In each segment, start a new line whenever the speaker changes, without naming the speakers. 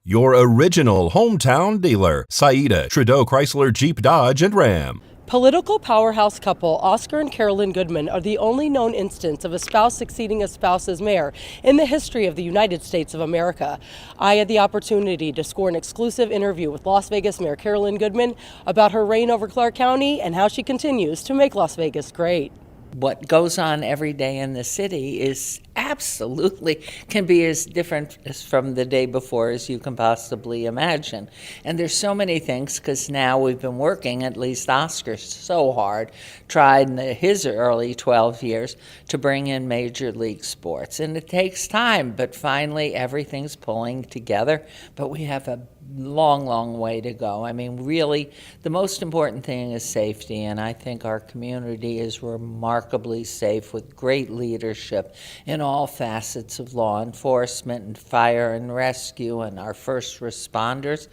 Your original hometown dealer, Saida, Trudeau Chrysler Jeep Dodge and Ram.
Political powerhouse couple Oscar and Carolyn Goodman are the only known instance of a spouse succeeding a spouse as mayor in the history of the United States of America. I had the opportunity to score an exclusive interview with Las Vegas Mayor Carolyn Goodman about her reign over Clark County and how she continues to make Las Vegas great.
What goes on every day in the city is absolutely can be as different as from the day before as you can possibly imagine. And there's so many things because now we've been working, at least Oscar, so hard, tried in his early 12 years to bring in Major League sports. And it takes time, but finally everything's pulling together. But we have a long way to go. I mean, really, the most important thing is safety, and I think our community is remarkably safe with great leadership in all facets of law enforcement and fire and rescue and our first responders.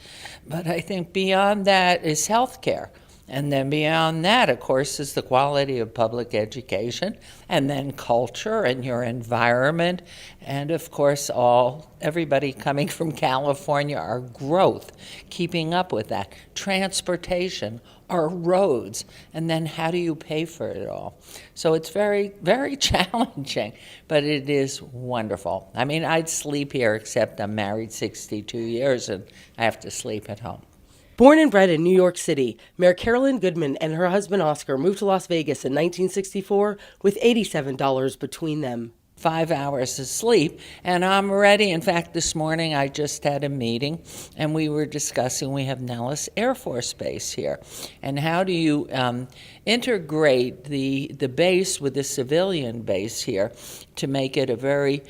But I think beyond that is health care. And then beyond that, of course, is the quality of public education, and then culture and your environment, and of course, everybody coming from California, our growth, keeping up with that, transportation, our roads, and then how do you pay for it all? So it's very, very challenging, but it is wonderful. I mean, I'd sleep here, except I'm married 62 years, and I have to sleep at home.
Born and bred in New York City, Mayor Carolyn Goodman and her husband Oscar moved to Las Vegas in 1964 with $87 between them.
5 hours of sleep, and I'm ready. In fact, this morning I just had a meeting, and we were discussing, we have Nellis Air Force Base here, and how do you integrate the base with the civilian base here to make it a very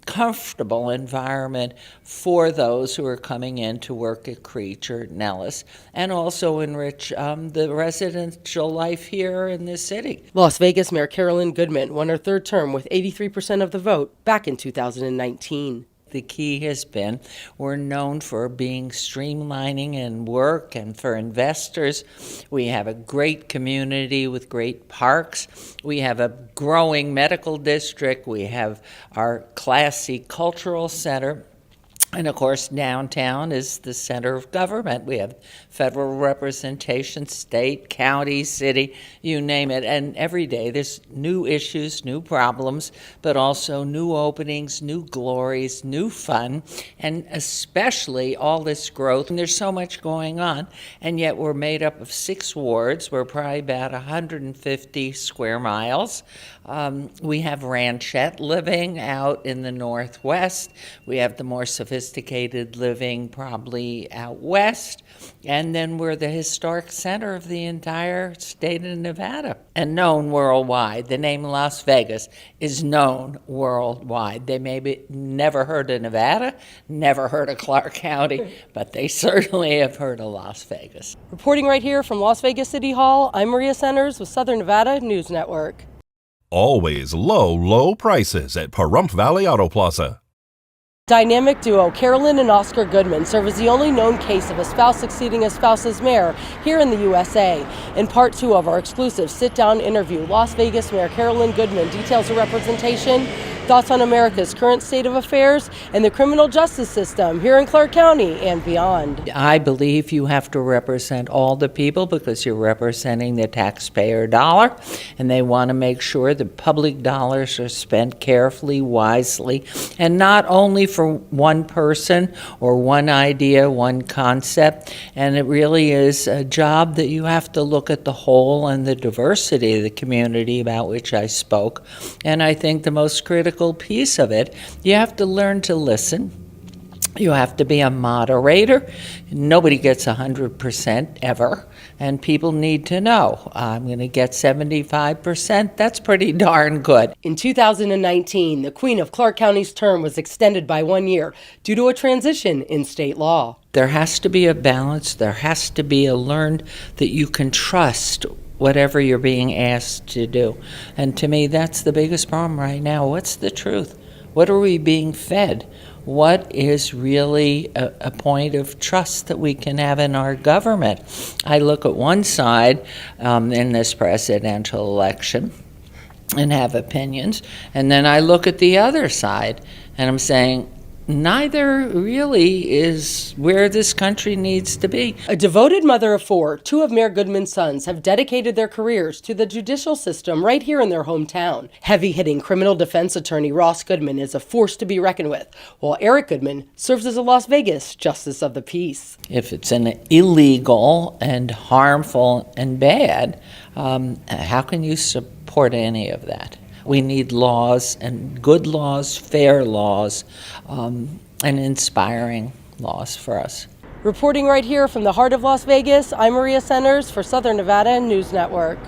comfortable environment for those who are coming in to work at Creech or Nellis, and also enrich the residential life here in this city.
Las Vegas Mayor Carolyn Goodman won her third term with 83% of the vote back in 2019.
The key has been we're known for being streamlining in work and for investors. We have a great community with great parks. We have a growing medical district. We have our classy cultural center. And of course, downtown is the center of government. We have federal representation, state, county, city, you name it. And every day there's new issues, new problems, but also new openings, new glories, new fun, and especially all this growth. And there's so much going on, and yet we're made up of 6 wards. We're probably about 150 square miles. We have ranchette living out in the northwest. We have the more sophisticated living probably out west. And then we're the historic center of the entire state of Nevada and known worldwide. The name Las Vegas is known worldwide. They maybe never heard of Nevada, never heard of Clark County, but they certainly have heard of Las Vegas.
Reporting right here from Las Vegas City Hall, I'm Maria Centers with Southern Nevada News Network.
Always low prices at Pahrump Valley Auto Plaza.
Dynamic duo Carolyn and Oscar Goodman serve as the only known case of a spouse succeeding a spouse as mayor here in the USA. In part 2 of our exclusive sit-down interview, Las Vegas Mayor Carolyn Goodman details her representation, thoughts on America's current state of affairs, and the criminal justice system here in Clark County and beyond.
I believe you have to represent all the people because you're representing the taxpayer dollar, and they want to make sure the public dollars are spent carefully, wisely, and not only for one person or one idea, one concept. And it really is a job that you have to look at the whole and the diversity of the community about which I spoke. And I think the most critical piece of it, you have to learn to listen. You have to be a moderator. Nobody gets 100% ever, and people need to know, I'm going to get 75%. That's pretty darn good.
In 2019, the Queen of Clark County's term was extended by 1 year due to a transition in state law.
There has to be a balance. There has to be a learn that you can trust whatever you're being asked to do. And to me, that's the biggest problem right now. What's the truth? What are we being fed? What is really a point of trust that we can have in our government? I look at one side in this presidential election and have opinions, and then I look at the other side and I'm saying, neither really is where this country needs to be.
A devoted mother of four, two of Mayor Goodman's sons have dedicated their careers to the judicial system right here in their hometown. Heavy-hitting criminal defense attorney Ross Goodman is a force to be reckoned with, while Eric Goodman serves as a Las Vegas justice of the peace.
If it's an illegal and harmful and bad, how can you support any of that? We need laws, and good laws, fair laws, and inspiring laws for us.
Reporting right here from the heart of Las Vegas, I'm Maria Centers for Southern Nevada News Network.